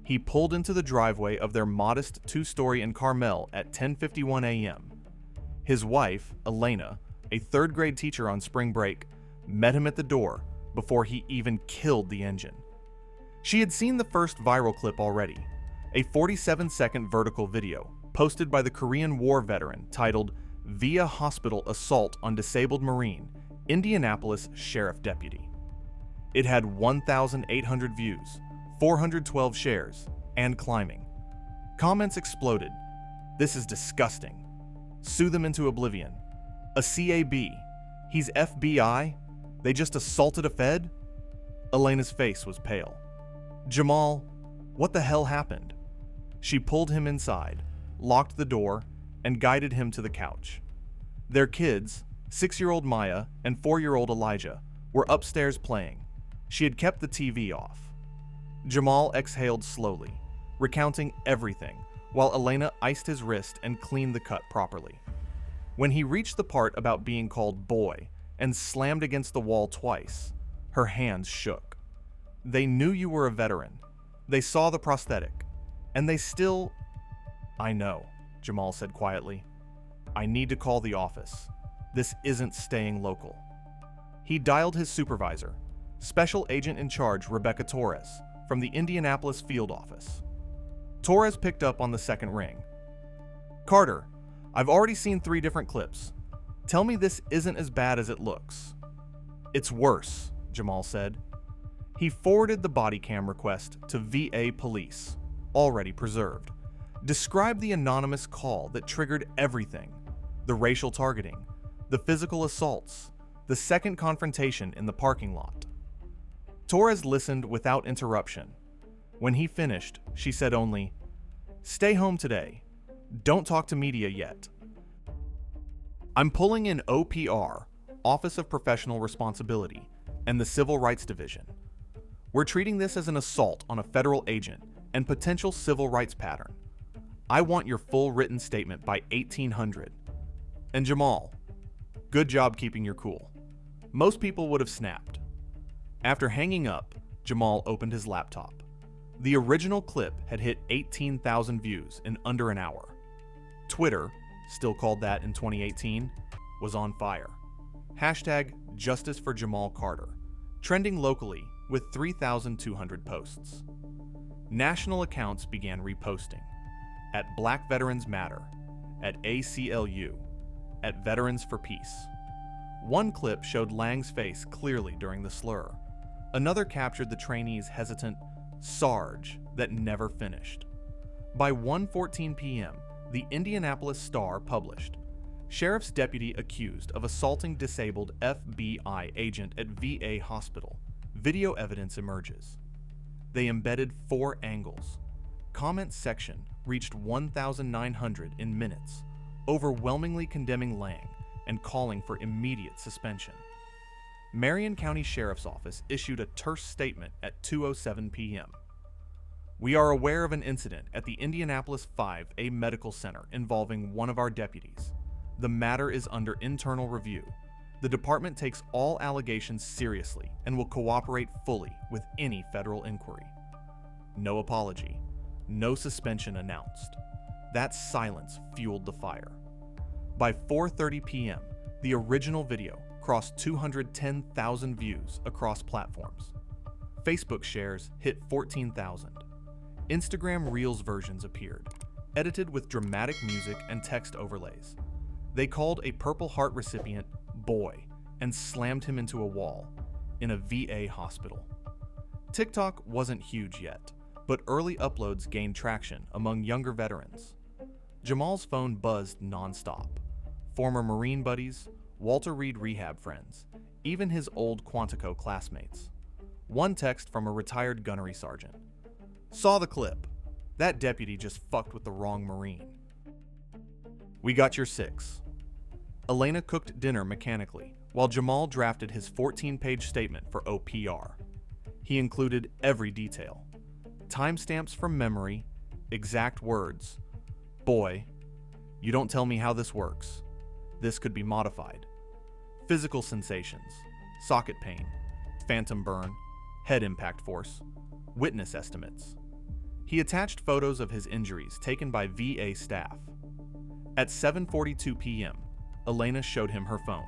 He pulled into the driveway of their modest two-story in Carmel at 10:51 a.m. His wife, Elena, a third-grade teacher on spring break, met him at the door before he even killed the engine. She had seen the first viral clip already, a 47-second vertical video posted by the Korean War veteran titled "Via Hospital Assault on Disabled Marine, Indianapolis Sheriff Deputy." It had 1,800 views, 412 shares, and climbing. Comments exploded. "This is disgusting. Sue them into oblivion. A CAB. He's FBI? They just assaulted a Fed?" Elena's face was pale. "Jamal, what the hell happened?" She pulled him inside, locked the door, and guided him to the couch. Their kids, 6-year-old Maya and 4-year-old Elijah, were upstairs playing. She had kept the TV off. Jamal exhaled slowly, recounting everything, while Elena iced his wrist and cleaned the cut properly. When he reached the part about being called boy and slammed against the wall twice, her hands shook. "They knew you were a veteran. They saw the prosthetic. And they still—" "I know," Jamal said quietly. "I need to call the office. This isn't staying local." He dialed his supervisor, Special Agent in Charge Rebecca Torres, from the Indianapolis field office. Torres picked up on the second ring. "Carter, I've already seen 3 different clips. Tell me this isn't as bad as it looks." "It's worse," Jamal said. He forwarded the body cam request to VA Police, already preserved. Described the anonymous call that triggered everything: the racial targeting, the physical assaults, the second confrontation in the parking lot. Torres listened without interruption. When he finished, she said only, "Stay home today. Don't talk to media yet. I'm pulling in OPR, Office of Professional Responsibility, and the Civil Rights Division. We're treating this as an assault on a federal agent and potential civil rights pattern. I want your full written statement by 1800. And Jamal, good job keeping your cool." Most people would have snapped. After hanging up, Jamal opened his laptop. The original clip had hit 18,000 views in under an hour. Twitter, still called that in 2018, was on fire. Hashtag Justice for Jamal Carter, trending locally with 3,200 posts. National accounts began reposting. At Black Veterans Matter, at ACLU, at Veterans for Peace. One clip showed Lang's face clearly during the slur. Another captured the trainee's hesitant "Sarge" that never finished. By 1:14 p.m., the Indianapolis Star published, "Sheriff's deputy accused of assaulting disabled FBI agent at VA hospital. Video evidence emerges." They embedded 4 angles. Comment section reached 1,900 in minutes, overwhelmingly condemning Lang and calling for immediate suspension. Marion County Sheriff's Office issued a terse statement at 2:07 p.m. "We are aware of an incident at the Indianapolis 5A Medical Center involving one of our deputies. The matter is under internal review. The department takes all allegations seriously and will cooperate fully with any federal inquiry." No apology, no suspension announced. That silence fueled the fire. By 4:30 p.m., the original video crossed 210,000 views across platforms. Facebook shares hit 14,000. Instagram Reels versions appeared, edited with dramatic music and text overlays. They called a Purple Heart recipient "boy" and slammed him into a wall in a VA hospital. TikTok wasn't huge yet, but early uploads gained traction among younger veterans. Jamal's phone buzzed nonstop. Former Marine buddies, Walter Reed rehab friends, even his old Quantico classmates. One text from a retired gunnery sergeant. "Saw the clip. That deputy just fucked with the wrong Marine." We got your 6. Elena cooked dinner mechanically, while Jamal drafted his 14-page statement for OPR. He included every detail. Timestamps from memory, exact words. "Boy, you don't tell me how this works. This could be modified." Physical sensations, socket pain, phantom burn, head impact force, witness estimates. He attached photos of his injuries taken by VA staff. At 7:42 p.m., Elena showed him her phone.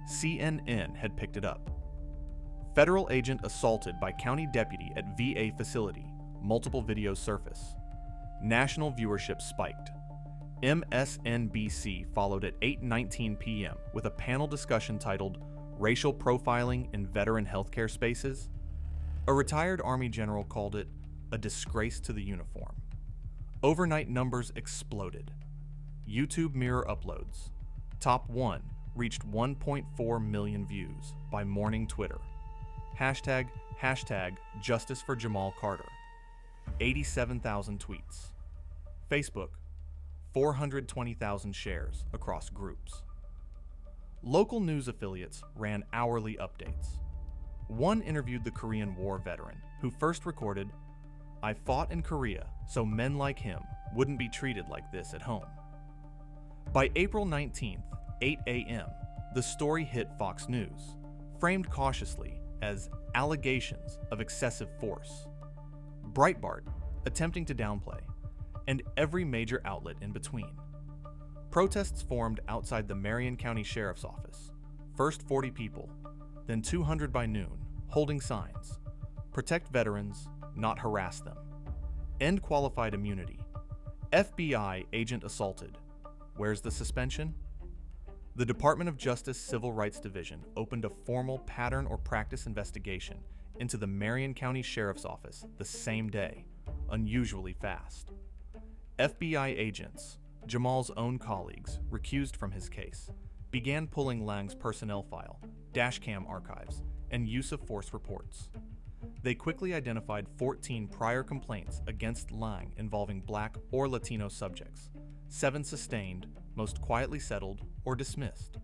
CNN had picked it up. "Federal agent assaulted by county deputy at VA facility. Multiple videos surface." National viewership spiked. MSNBC followed at 8:19 p.m. with a panel discussion titled "Racial Profiling in Veteran Healthcare Spaces." A retired Army general called it a disgrace to the uniform. Overnight numbers exploded. YouTube mirror uploads. Top 1 reached 1.4 million views by morning Twitter. Hashtag Justice for Jamal Carter. 87,000 tweets. Facebook, 420,000 shares across groups. Local news affiliates ran hourly updates. One interviewed the Korean War veteran who first recorded, "I fought in Korea, so men like him wouldn't be treated like this at home." By April 19th, 8 a.m., the story hit Fox News, framed cautiously as allegations of excessive force. Breitbart, attempting to downplay, and every major outlet in between. Protests formed outside the Marion County Sheriff's Office, first 40 people, then 200 by noon, holding signs, "Protect veterans, not harass them." End qualified immunity. FBI agent assaulted. Where's the suspension? The Department of Justice Civil Rights Division opened a formal pattern or practice investigation into the Marion County Sheriff's Office the same day, unusually fast. FBI agents, Jamal's own colleagues, recused from his case, began pulling Lang's personnel file, dashcam archives, and use of force reports. They quickly identified 14 prior complaints against Lang involving Black or Latino subjects, 7 sustained, most quietly settled, or dismissed.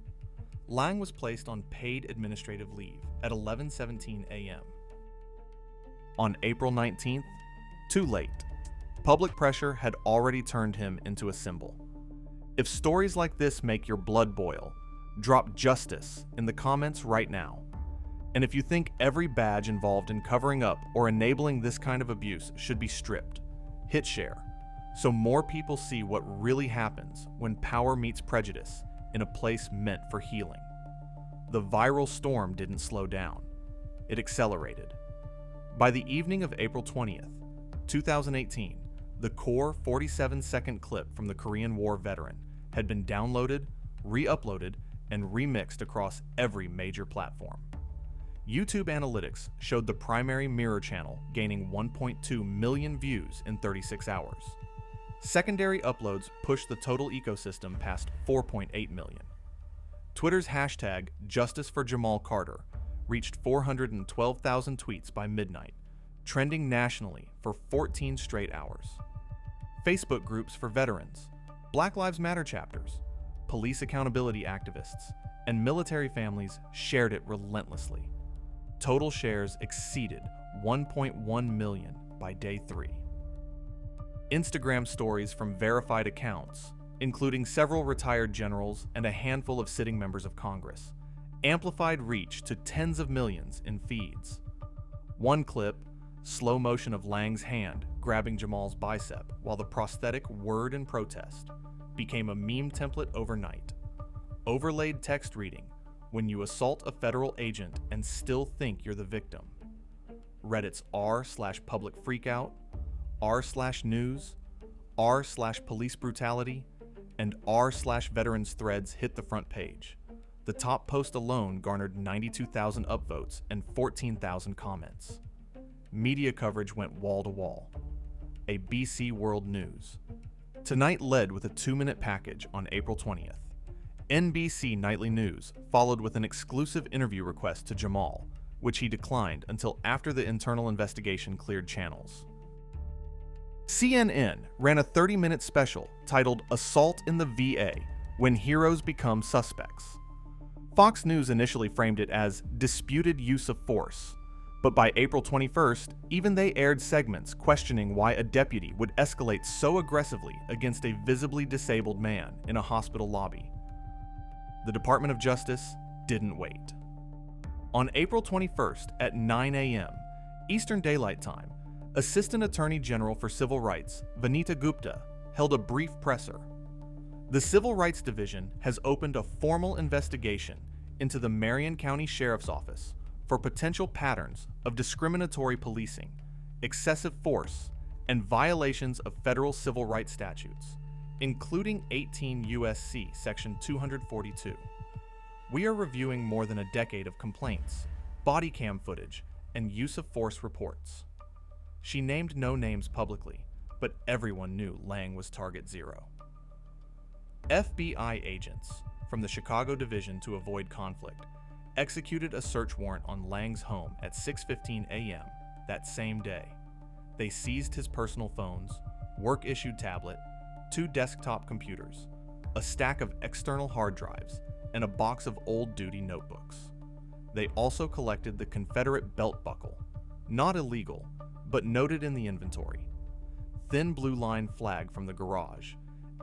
Lang was placed on paid administrative leave at 11:17 a.m. On April 19th, too late. Public pressure had already turned him into a symbol. If stories like this make your blood boil, drop "justice" in the comments right now. And if you think every badge involved in covering up or enabling this kind of abuse should be stripped, hit share, so more people see what really happens when power meets prejudice in a place meant for healing. The viral storm didn't slow down. It accelerated. By the evening of April 20th, 2018, the core 47-second clip from the Korean War veteran had been downloaded, re-uploaded, and remixed across every major platform. YouTube analytics showed the primary mirror channel gaining 1.2 million views in 36 hours. Secondary uploads pushed the total ecosystem past 4.8 million. Twitter's hashtag Justice for Jamal Carter reached 412,000 tweets by midnight, trending nationally for 14 straight hours. Facebook groups for veterans, Black Lives Matter chapters, police accountability activists, and military families shared it relentlessly. Total shares exceeded 1.1 million by day 3. Instagram stories from verified accounts, including several retired generals and a handful of sitting members of Congress, amplified reach to tens of millions in feeds. One clip, slow motion of Lang's hand grabbing Jamal's bicep while the prosthetic whirred in protest, became a meme template overnight. Overlaid text reading, "When you assault a federal agent and still think you're the victim." Reddit's r/public freakout, r/news, r/police brutality, and r/veterans threads hit the front page. The top post alone garnered 92,000 upvotes and 14,000 comments. Media coverage went wall to wall. A BC World News. Tonight led with a 2-minute package on April 20th. NBC Nightly News followed with an exclusive interview request to Jamal, which he declined until after the internal investigation cleared channels. CNN ran a 30-minute special titled Assault in the VA: When Heroes Become Suspects. Fox News initially framed it as disputed use of force, but by April 21st, even they aired segments questioning why a deputy would escalate so aggressively against a visibly disabled man in a hospital lobby. The Department of Justice didn't wait. On April 21st at 9 a.m. Eastern Daylight Time, Assistant Attorney General for Civil Rights, Vanita Gupta, held a brief presser. The Civil Rights Division has opened a formal investigation into the Marion County Sheriff's Office for potential patterns of discriminatory policing, excessive force, and violations of federal civil rights statutes, including 18 U.S.C. Section 242. We are reviewing more than a decade of complaints, body cam footage, and use of force reports. She named no names publicly, but everyone knew Lang was target zero. FBI agents from the Chicago division to avoid conflict executed a search warrant on Lang's home at 6:15 a.m. that same day. They seized his personal phones, work-issued tablet, 2 desktop computers, a stack of external hard drives, and a box of old-duty notebooks. They also collected the Confederate belt buckle, not illegal, but noted in the inventory, thin blue line flag from the garage,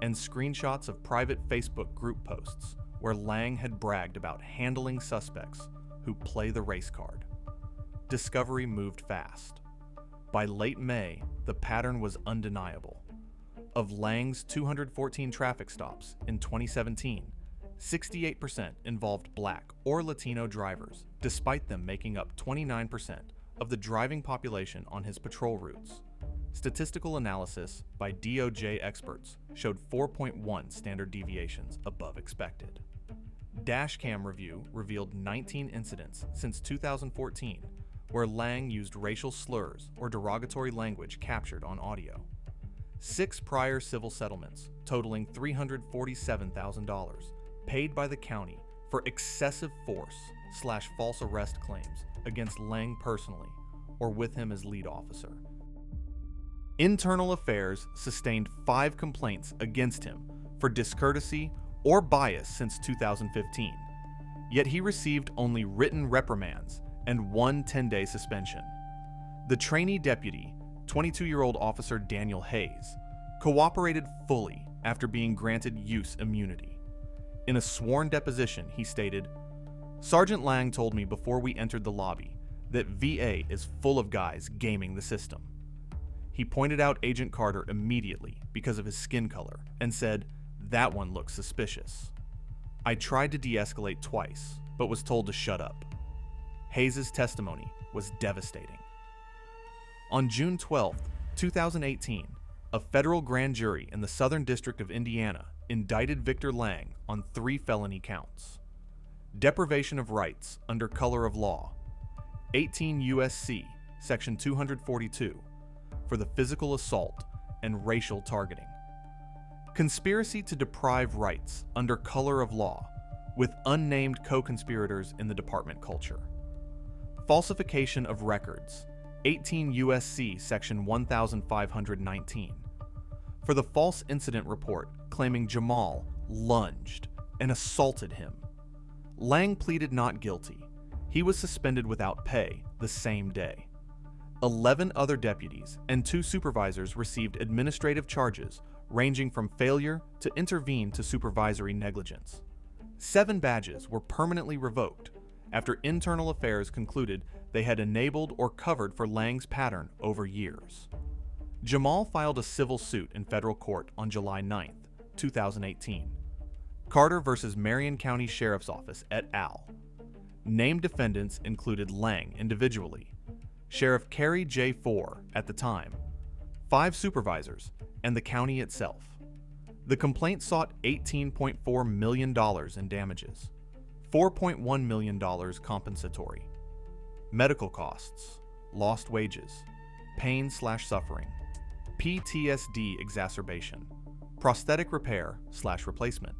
and screenshots of private Facebook group posts where Lang had bragged about handling suspects who play the race card. Discovery moved fast. By late May, the pattern was undeniable. Of Lang's 214 traffic stops in 2017, 68% involved Black or Latino drivers, despite them making up 29% of the driving population on his patrol routes. Statistical analysis by DOJ experts showed 4.1 standard deviations above expected. Dashcam review revealed 19 incidents since 2014 where Lang used racial slurs or derogatory language captured on audio. 6 prior civil settlements totaling $347,000 paid by the county for excessive force/false arrest claims against Lang personally or with him as lead officer. Internal Affairs sustained 5 complaints against him for discourtesy or bias since 2015, yet he received only written reprimands and 1 10-day suspension. The trainee deputy, 22-year-old Officer Daniel Hayes, cooperated fully after being granted use immunity. In a sworn deposition, he stated, "Sergeant Lang told me before we entered the lobby that VA is full of guys gaming the system. He pointed out Agent Carter immediately because of his skin color and said, 'That one looks suspicious.' I tried to de-escalate twice, but was told to shut up." Hayes' testimony was devastating. On June 12, 2018, a federal grand jury in the Southern District of Indiana indicted Victor Lang on 3 felony counts: deprivation of rights under color of law, 18 U.S.C. Section 242, for the physical assault and racial targeting. Conspiracy to deprive rights under color of law, with unnamed co-conspirators in the department culture. Falsification of records, 18 U.S.C. Section 1519, for the false incident report claiming Jamal lunged and assaulted him. Lang pleaded not guilty. He was suspended without pay the same day. 11 other deputies and 2 supervisors received administrative charges ranging from failure to intervene to supervisory negligence. 7 badges were permanently revoked after Internal Affairs concluded they had enabled or covered for Lang's pattern over years. Jamal filed a civil suit in federal court on July 9, 2018. Carter versus Marion County Sheriff's Office et al. Named defendants included Lang individually, Sheriff Kerry J. Fore at the time, 5 supervisors, and the county itself. The complaint sought $18.4 million in damages, $4.1 million compensatory, medical costs, lost wages, pain/suffering, PTSD exacerbation, prosthetic repair/replacement,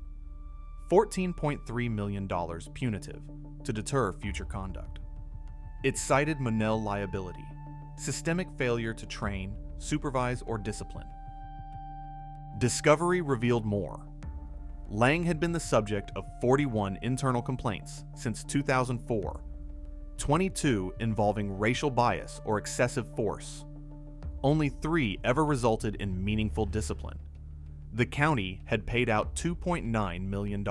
$14.3 million punitive to deter future conduct. It cited Monell liability, systemic failure to train, supervise, or discipline. Discovery revealed more. Lang had been the subject of 41 internal complaints since 2004, 22 involving racial bias or excessive force. Only 3 ever resulted in meaningful discipline. The county had paid out $2.9 million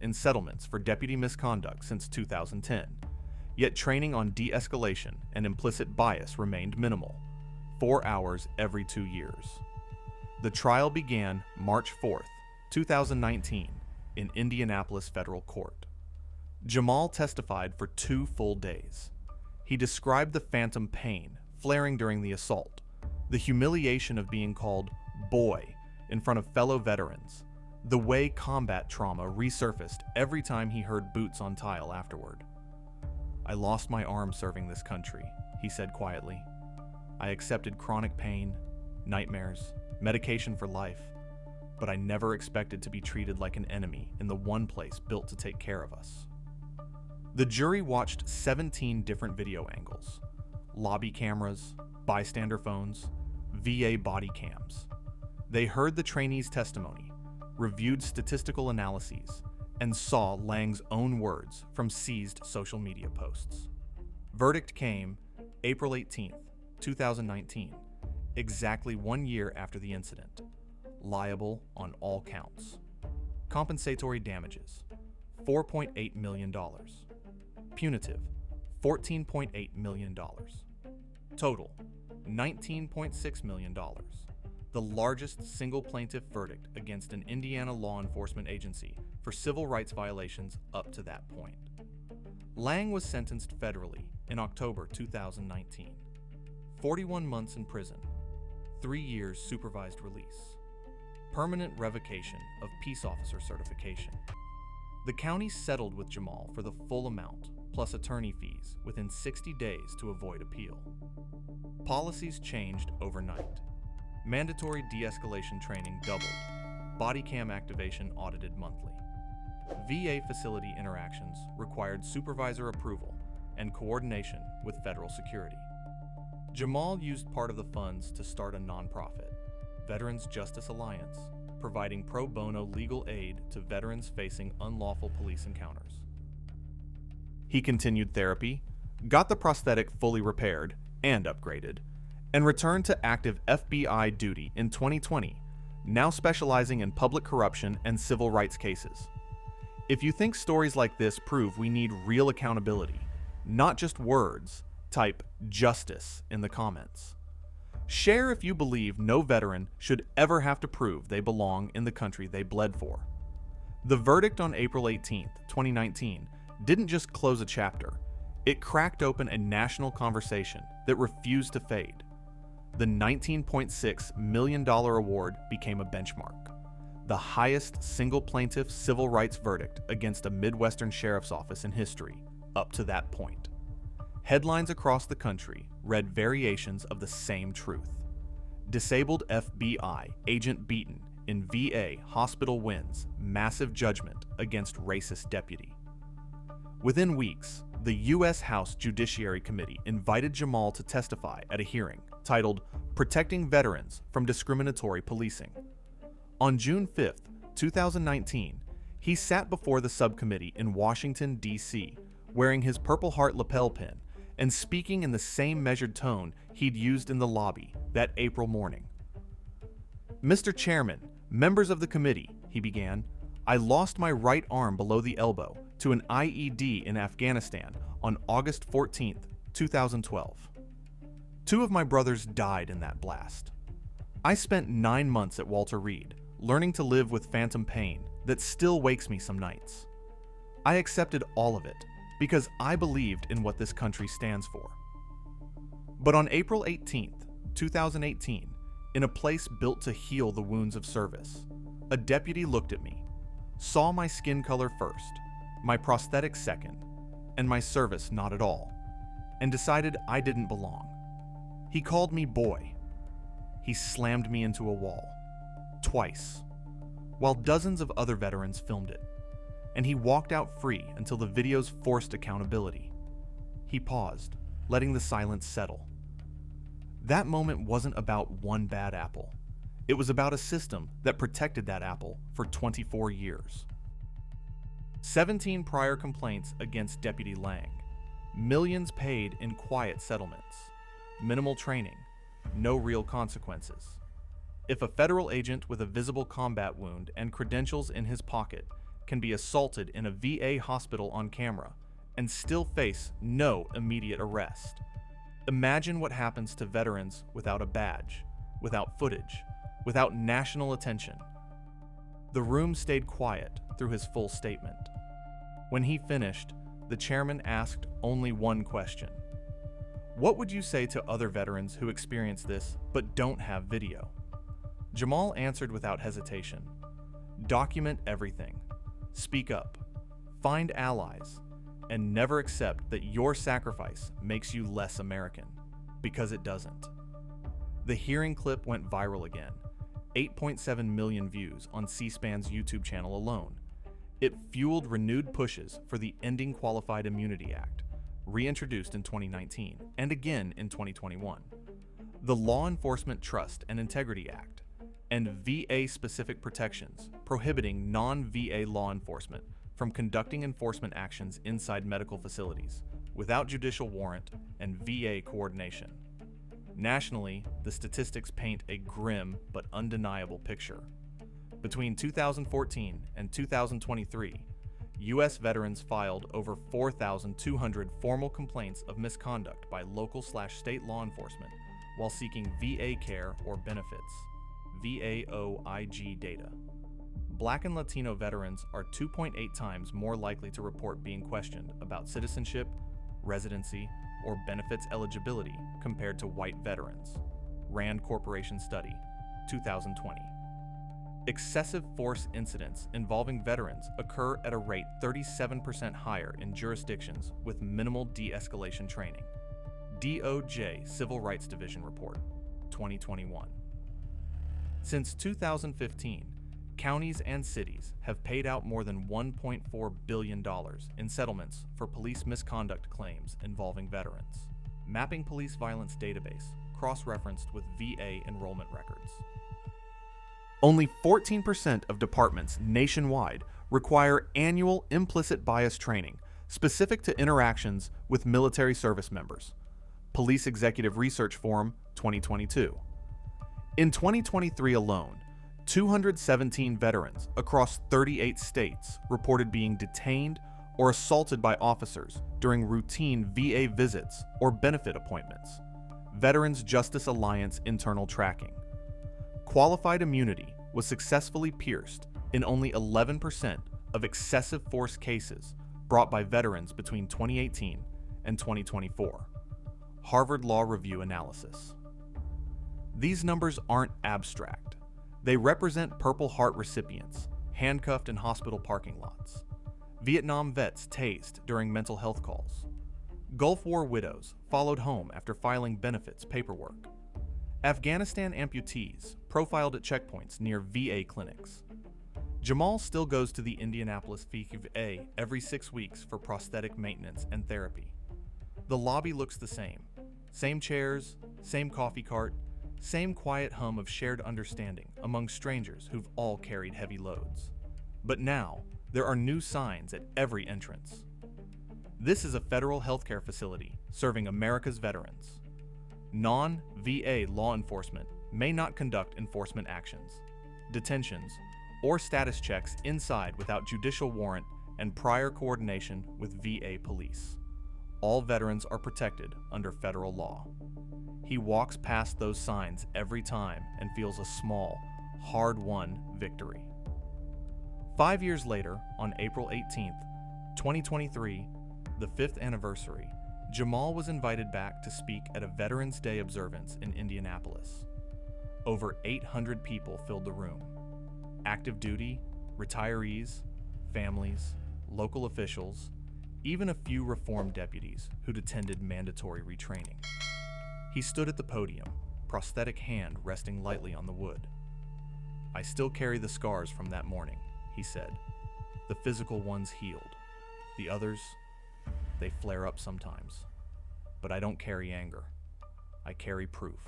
in settlements for deputy misconduct since 2010, yet training on de-escalation and implicit bias remained minimal, 4 hours every 2 years. The trial began March 4, 2019, in Indianapolis Federal Court. Jamal testified for 2 full days. He described the phantom pain flaring during the assault, the humiliation of being called boy in front of fellow veterans, the way combat trauma resurfaced every time he heard boots on tile afterward. "I lost my arm serving this country," he said quietly. "I accepted chronic pain, nightmares, medication for life, but I never expected to be treated like an enemy in the one place built to take care of us." The jury watched 17 different video angles, lobby cameras, bystander phones, VA body cams. They heard the trainee's testimony, reviewed statistical analyses, and saw Lang's own words from seized social media posts. Verdict came April 18, 2019, exactly 1 year after the incident. Liable on all counts. Compensatory damages, $4.8 million. Punitive, $14.8 million. Total, $19.6 million. The largest single plaintiff verdict against an Indiana law enforcement agency for civil rights violations up to that point. Lang was sentenced federally in October 2019. 41 months in prison, 3 years supervised release, permanent revocation of peace officer certification. The county settled with Jamal for the full amount, plus attorney fees, within 60 days to avoid appeal. Policies changed overnight. Mandatory de-escalation training doubled, bodycam activation audited monthly. VA facility interactions required supervisor approval and coordination with federal security. Jamal used part of the funds to start a nonprofit, Veterans Justice Alliance, providing pro bono legal aid to veterans facing unlawful police encounters. He continued therapy, got the prosthetic fully repaired and upgraded, and returned to active FBI duty in 2020, now specializing in public corruption and civil rights cases. If you think stories like this prove we need real accountability, not just words, type justice in the comments. Share if you believe no veteran should ever have to prove they belong in the country they bled for. The verdict on April 18, 2019, didn't just close a chapter, it cracked open a national conversation that refused to fade. The $19.6 million award became a benchmark, the highest single plaintiff civil rights verdict against a Midwestern sheriff's office in history up to that point. Headlines across the country read variations of the same truth. Disabled FBI agent beaten in VA hospital wins massive judgment against racist deputy. Within weeks, the U.S. House Judiciary Committee invited Jamal to testify at a hearing titled Protecting Veterans from Discriminatory Policing. On June 5, 2019, he sat before the subcommittee in Washington, D.C., wearing his Purple Heart lapel pin and speaking in the same measured tone he'd used in the lobby that April morning. "Mr. Chairman, members of the committee," he began, "I lost my right arm below the elbow to an IED in Afghanistan on August 14, 2012. 2 of my brothers died in that blast. I spent 9 months at Walter Reed, learning to live with phantom pain that still wakes me some nights. I accepted all of it because I believed in what this country stands for. But on April 18, 2018, in a place built to heal the wounds of service, a deputy looked at me, saw my skin color first, my prosthetic second, and my service not at all, and decided I didn't belong. He called me boy. He slammed me into a wall. Twice. While dozens of other veterans filmed it. And he walked out free until the videos forced accountability. He paused, letting the silence settle. That moment wasn't about one bad apple. It was about a system that protected that apple for 24 years. 17 prior complaints against Deputy Lang. Millions paid in quiet settlements. Minimal training. No real consequences. If a federal agent with a visible combat wound and credentials in his pocket can be assaulted in a VA hospital on camera and still face no immediate arrest, imagine what happens to veterans without a badge, without footage, without national attention. The room stayed quiet through his full statement. When he finished, the chairman asked only one question. What would you say to other veterans who experience this but don't have video? Jamal answered without hesitation. Document everything. Speak up. Find allies. And never accept that your sacrifice makes you less American, because it doesn't. The hearing clip went viral again. 8.7 million views on C-SPAN's YouTube channel alone. It fueled renewed pushes for the Ending Qualified Immunity Act, reintroduced in 2019 and again in 2021, the Law Enforcement Trust and Integrity Act, and VA-specific protections prohibiting non-VA law enforcement from conducting enforcement actions inside medical facilities without judicial warrant and VA coordination. Nationally, the statistics paint a grim but undeniable picture. Between 2014 and 2023, U.S. veterans filed over 4,200 formal complaints of misconduct by local/state law enforcement while seeking VA care or benefits. VAOIG data. Black and Latino veterans are 2.8 times more likely to report being questioned about citizenship, residency, or benefits eligibility compared to white veterans. Rand Corporation Study, 2020. Excessive force incidents involving veterans occur at a rate 37% higher in jurisdictions with minimal de-escalation training. DOJ Civil Rights Division Report, 2021. Since 2015, counties and cities have paid out more than $1.4 billion in settlements for police misconduct claims involving veterans. Mapping Police Violence Database, cross-referenced with VA enrollment records. Only 14% of departments nationwide require annual implicit bias training specific to interactions with military service members. Police Executive Research Forum, 2022. In 2023 alone, 217 veterans across 38 states reported being detained or assaulted by officers during routine VA visits or benefit appointments. Veterans Justice Alliance internal tracking. Qualified immunity was successfully pierced in only 11% of excessive force cases brought by veterans between 2018 and 2024. Harvard Law Review analysis. These numbers aren't abstract. They represent Purple Heart recipients handcuffed in hospital parking lots, Vietnam vets tased during mental health calls, Gulf War widows followed home after filing benefits paperwork. Afghanistan amputees profiled at checkpoints near VA clinics. Jamal still goes to the Indianapolis VA every 6 weeks for prosthetic maintenance and therapy. The lobby looks the same. Same chairs, same coffee cart, same quiet hum of shared understanding among strangers who've all carried heavy loads. But now, there are new signs at every entrance. This is a federal healthcare facility serving America's veterans. Non-VA law enforcement may not conduct enforcement actions, detentions, or status checks inside without judicial warrant and prior coordination with VA police. All veterans are protected under federal law. He walks past those signs every time and feels a small, hard-won victory. 5 years later, on April 18th, 2023, the 5th anniversary, Jamal was invited back to speak at a Veterans Day observance in Indianapolis. Over 800 people filled the room. Active duty, retirees, families, local officials, even a few reformed deputies who'd attended mandatory retraining. He stood at the podium, prosthetic hand resting lightly on the wood. "I still carry the scars from that morning," he said. "The physical ones healed. The others, they flare up sometimes. But I don't carry anger. I carry proof."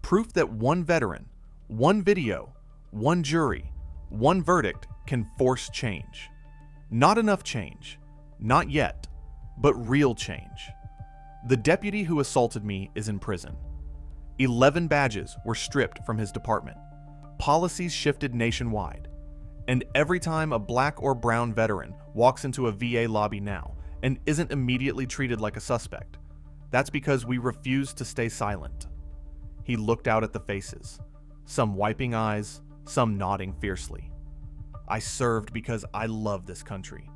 Proof that one veteran, one video, one jury, one verdict can force change. Not enough change. Not yet. But real change. The deputy who assaulted me is in prison. 11 badges were stripped from his department. Policies shifted nationwide. And every time a black or brown veteran walks into a VA lobby now and isn't immediately treated like a suspect, that's because we refuse to stay silent. He looked out at the faces, some wiping eyes, some nodding fiercely. I served because I love this country.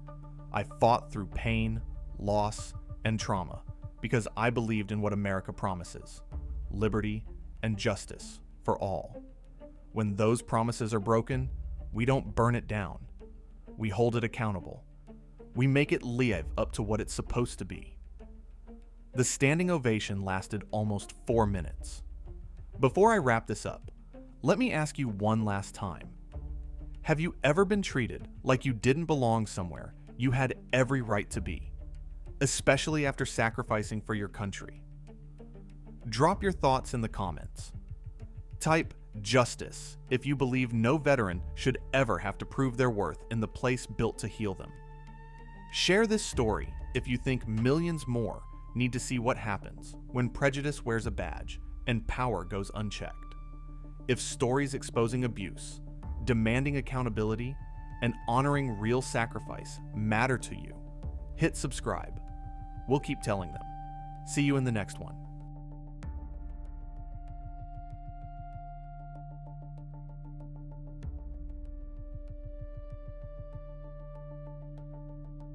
I fought through pain, loss, and trauma because I believed in what America promises: liberty and justice for all. When those promises are broken, we don't burn it down. We hold it accountable. We make it live up to what it's supposed to be. The standing ovation lasted almost 4 minutes. Before I wrap this up, let me ask you one last time. Have you ever been treated like you didn't belong somewhere you had every right to be, especially after sacrificing for your country? Drop your thoughts in the comments. Type "justice" if you believe no veteran should ever have to prove their worth in the place built to heal them. Share this story if you think millions more need to see what happens when prejudice wears a badge and power goes unchecked. If stories exposing abuse, demanding accountability, and honoring real sacrifice matter to you, hit subscribe. We'll keep telling them. See you in the next one.